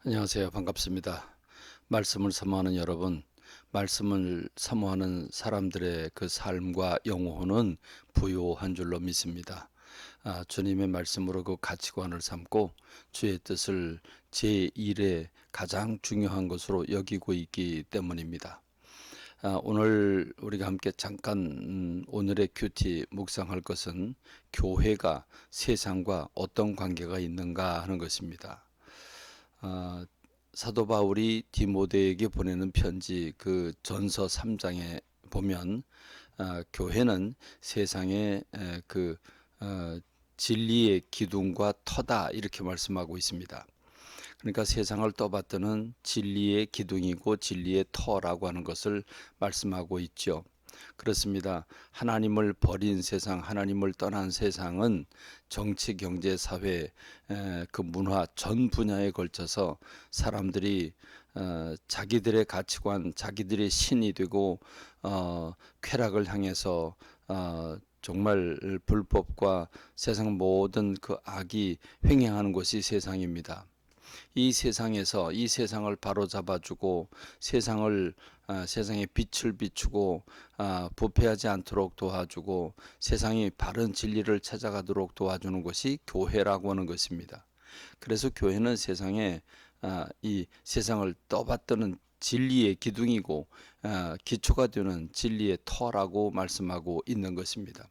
안녕하세요. 반갑습니다. 말씀을 사모하는 여러분, 말씀을 사모하는 사람들의 그 삶과 영혼은 부요한 줄로 믿습니다. 주님의 말씀으로 그 가치관을 삼고 주의 뜻을 제 일에 가장 중요한 것으로 여기고 있기 때문입니다. 오늘 우리가 함께 잠깐 오늘의 큐티 묵상할 것은 교회가 세상과 어떤 관계가 있는가 하는 것입니다. 아, 사도 바울이 디모데에게 보내는 편지 그 전서 3장에 보면 교회는 세상의 진리의 기둥과 터다 이렇게 말씀하고 있습니다. 그러니까 세상을 떠받드는 진리의 기둥이고 진리의 터라고 하는 것을 말씀하고 있죠. 그렇습니다. 하나님을 버린 세상, 하나님을 떠난 세상은 정치, 경제, 사회, 그 문화 전 분야에 걸쳐서 사람들이 자기들의 가치관, 자기들의 신이 되고 쾌락을 향해서 정말 불법과 세상 모든 그 악이 횡행하는 것이 세상입니다. 이 세상에서 이 세상을 바로잡아주고 세상의 빛을 비추고 부패하지 않도록 도와주고 세상이 바른 진리를 찾아가도록 도와주는 것이 교회라고 하는 것입니다. 그래서 교회는 세상에 이 세상을 떠받드는 진리의 기둥이고 기초가 되는 진리의 터라고 말씀하고 있는 것입니다.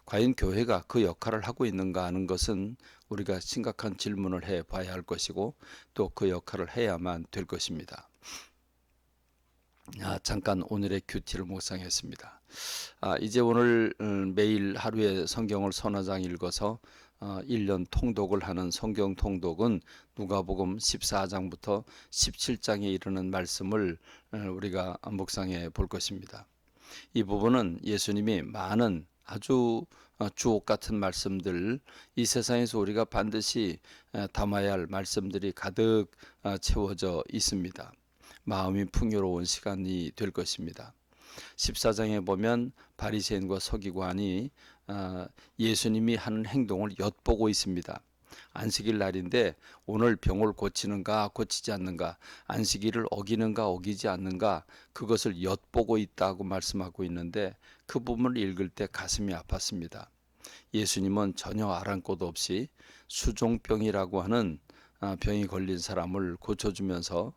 과연 교회가 그 역할을 하고 있는가 하는 것은 우리가 심각한 질문을 해 봐야 할 것이고 또 그 역할을 해야만 될 것입니다. 잠깐 오늘의 큐티를 묵상했습니다. 이제 오늘 매일 하루에 성경을 서너 장 읽어서 1년 통독을 하는 성경 통독은 누가복음 14장부터 17장에 이르는 말씀을 우리가 묵상해 볼 것입니다. 이 부분은 예수님이 많은 아주 주옥 같은 말씀들, 이 세상에서 우리가 반드시 담아야 할 말씀들이 가득 채워져 있습니다. 마음이 풍요로운 시간이 될 것입니다. 14장에 보면 바리새인과 서기관이 예수님이 하는 행동을 엿보고 있습니다. 안식일 날인데 오늘 병을 고치는가 고치지 않는가, 안식일을 어기는가 어기지 않는가, 그것을 엿보고 있다고 말씀하고 있는데 그 부분을 읽을 때 가슴이 아팠습니다. 예수님은 전혀 아랑곳 없이 수종병이라고 하는 병이 걸린 사람을 고쳐주면서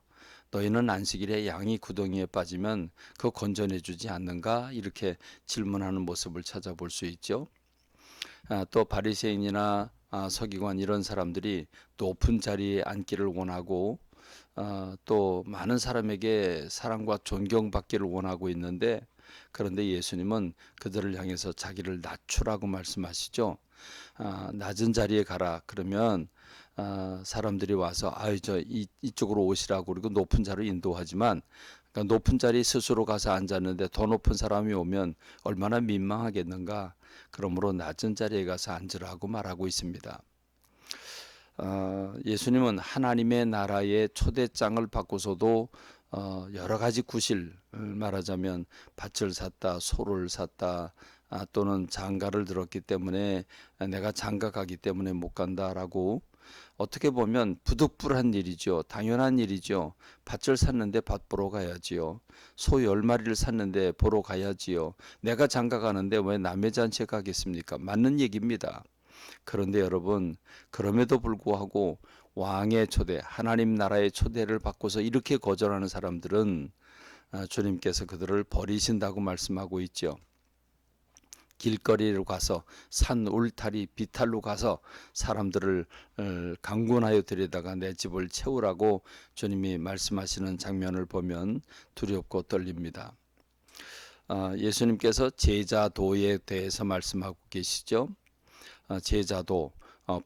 너희는 안식일에 양이 구덩이에 빠지면 그거 건져내 주지 않는가, 이렇게 질문하는 모습을 찾아볼 수 있죠. 또 바리새인이나 서기관 이런 사람들이 높은 자리에 앉기를 원하고 또 많은 사람에게 사랑과 존경받기를 원하고 있는데, 그런데 예수님은 그들을 향해서 자기를 낮추라고 말씀하시죠. 낮은 자리에 가라 그러면 사람들이 와서 이쪽으로 오시라고 그리고 높은 자리로 인도하지만, 그러니까 높은 자리에 스스로 가서 앉았는데 더 높은 사람이 오면 얼마나 민망하겠는가. 그러므로 낮은 자리에 가서 앉으라고 말하고 있습니다. 예수님은 하나님의 나라의 초대장을 받고서도 여러 가지 구실, 말하자면 밭을 샀다, 소를 샀다, 또는 장가를 들었기 때문에 내가 장가 가기 때문에 못 간다라고, 어떻게 보면 부득불한 일이죠. 당연한 일이죠. 밭을 샀는데 밭 보러 가야지요. 소 10마리를 샀는데 보러 가야지요. 내가 장가 가는데 왜 남의 잔치에 가겠습니까? 맞는 얘기입니다. 그런데 여러분, 그럼에도 불구하고 왕의 초대, 하나님 나라의 초대를 받고서 이렇게 거절하는 사람들은 주님께서 그들을 버리신다고 말씀하고 있죠. 길거리로 가서 산 울타리 비탈로 가서 사람들을 강권하여 들여다가 내 집을 채우라고 주님이 말씀하시는 장면을 보면 두렵고 떨립니다. 예수님께서 제자도에 대해서 말씀하고 계시죠. 제자도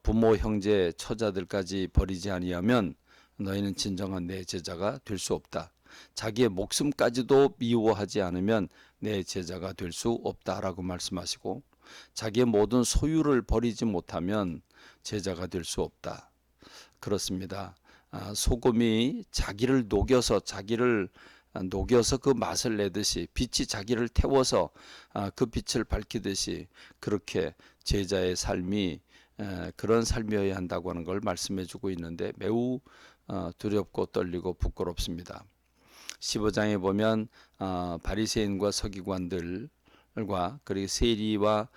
부모 형제 처자들까지 버리지 아니하면 너희는 진정한 내 제자가 될 수 없다. 자기의 목숨까지도 미워하지 않으면 내 제자가 될 수 없다라고 말씀하시고, 자기의 모든 소유를 버리지 못하면 제자가 될 수 없다. 그렇습니다. 소금이 자기를 녹여서 그 맛을 내듯이, 빛이 자기를 태워서 그 빛을 밝히듯이, 그렇게 제자의 삶이 그런 삶이어야 한다고 하는 걸 말씀해 주고 있는데 매우 두렵고 떨리고 부끄럽습니다. 15장에 보면 바리새인과 서기관들과 그리고 세리와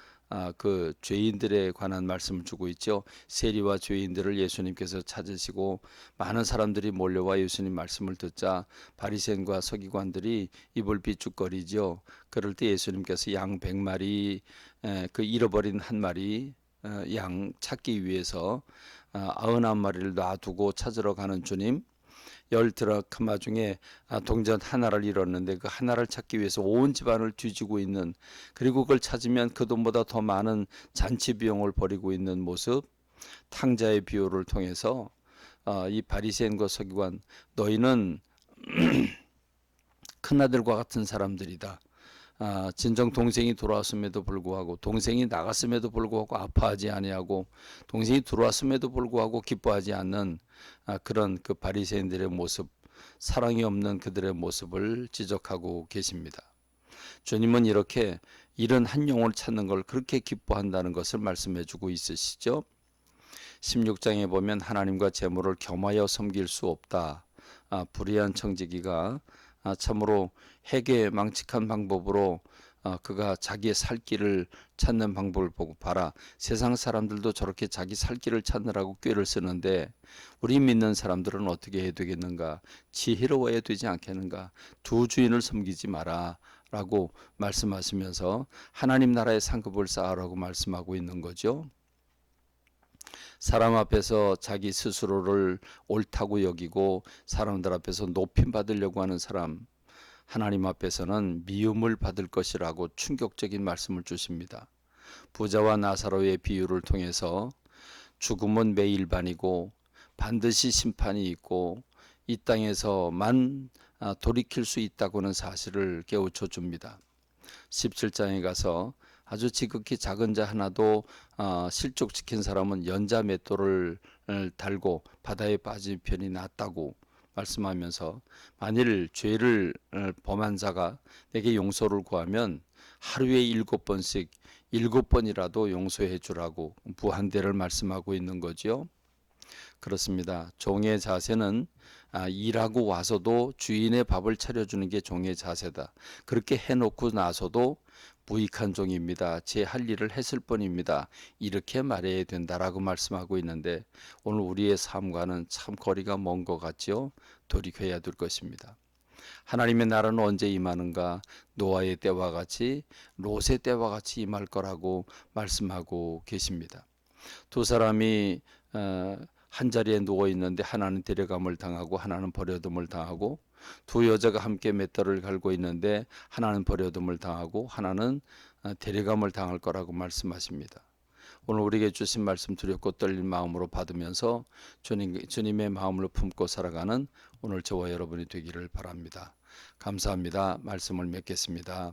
그 죄인들에 관한 말씀을 주고 있죠. 세리와 죄인들을 예수님께서 찾으시고 많은 사람들이 몰려와 예수님 말씀을 듣자 바리새인과 서기관들이 입을 비죽거리죠. 그럴 때 예수님께서 양 100마리 그 잃어버린 한 마리 양 찾기 위해서 99마리를 놔두고 찾으러 가는 주님, 10드라크마 중에 동전 하나를 잃었는데 그 하나를 찾기 위해서 온 집안을 뒤지고 있는, 그리고 그걸 찾으면 그 돈보다 더 많은 잔치 비용을 벌이고 있는 모습, 탕자의 비유를 통해서 이 바리새인과 서기관, 너희는 큰아들과 같은 사람들이다. 진정 동생이 돌아왔음에도 불구하고, 동생이 나갔음에도 불구하고 아파하지 아니하고, 동생이 들어왔음에도 불구하고 기뻐하지 않는 그런 그 바리새인들의 모습, 사랑이 없는 그들의 모습을 지적하고 계십니다. 주님은 이렇게 이런 한 영혼을 찾는 걸 그렇게 기뻐한다는 것을 말씀해 주고 있으시죠. 16장에 보면 하나님과 재물을 겸하여 섬길 수 없다. 불의한 청지기가 참으로 해괴 망측한 방법으로 그가 자기의 살 길을 찾는 방법을 보고 봐라. 세상 사람들도 저렇게 자기 살 길을 찾느라고 꾀를 쓰는데 우리 믿는 사람들은 어떻게 해야 되겠는가? 지혜로워야 되지 않겠는가? 두 주인을 섬기지 마라 라고 말씀하시면서 하나님 나라의 상급을 쌓으라고 말씀하고 있는 거죠. 사람 앞에서 자기 스스로를 옳다고 여기고 사람들 앞에서 높임 받으려고 하는 사람, 하나님 앞에서는 미움을 받을 것이라고 충격적인 말씀을 주십니다. 부자와 나사로의 비유를 통해서 죽음은 매일반이고 반드시 심판이 있고 이 땅에서만 돌이킬 수 있다고는 사실을 깨우쳐 줍니다. 17장에 가서 아주 지극히 작은 자 하나도 실족시킨 사람은 연자 맷돌을 달고 바다에 빠진 편이 낫다고 말씀하면서, 만일 죄를 범한 자가 내게 용서를 구하면 하루에 7번씩 7번이라도 용서해 주라고 부한대를 말씀하고 있는 거죠. 그렇습니다. 종의 자세는 일하고 와서도 주인의 밥을 차려주는 게 종의 자세다. 그렇게 해놓고 나서도 무익한 종입니다. 제 할 일을 했을 뿐입니다. 이렇게 말해야 된다라고 말씀하고 있는데 오늘 우리의 삶과는 참 거리가 먼 것 같지요. 돌이켜야 될 것입니다. 하나님의 나라는 언제 임하는가? 노아의 때와 같이, 롯의 때와 같이 임할 거라고 말씀하고 계십니다. 두 사람이 한 자리에 누워 있는데 하나는 데려감을 당하고 하나는 버려둠을 당하고, 두 여자가 함께 맷돌을 갈고 있는데 하나는 버려둠을 당하고 하나는 데려감을 당할 거라고 말씀하십니다. 오늘 우리에게 주신 말씀 두렵고 떨린 마음으로 받으면서 주님의 마음을 품고 살아가는 오늘 저와 여러분이 되기를 바랍니다. 감사합니다. 말씀을 맺겠습니다.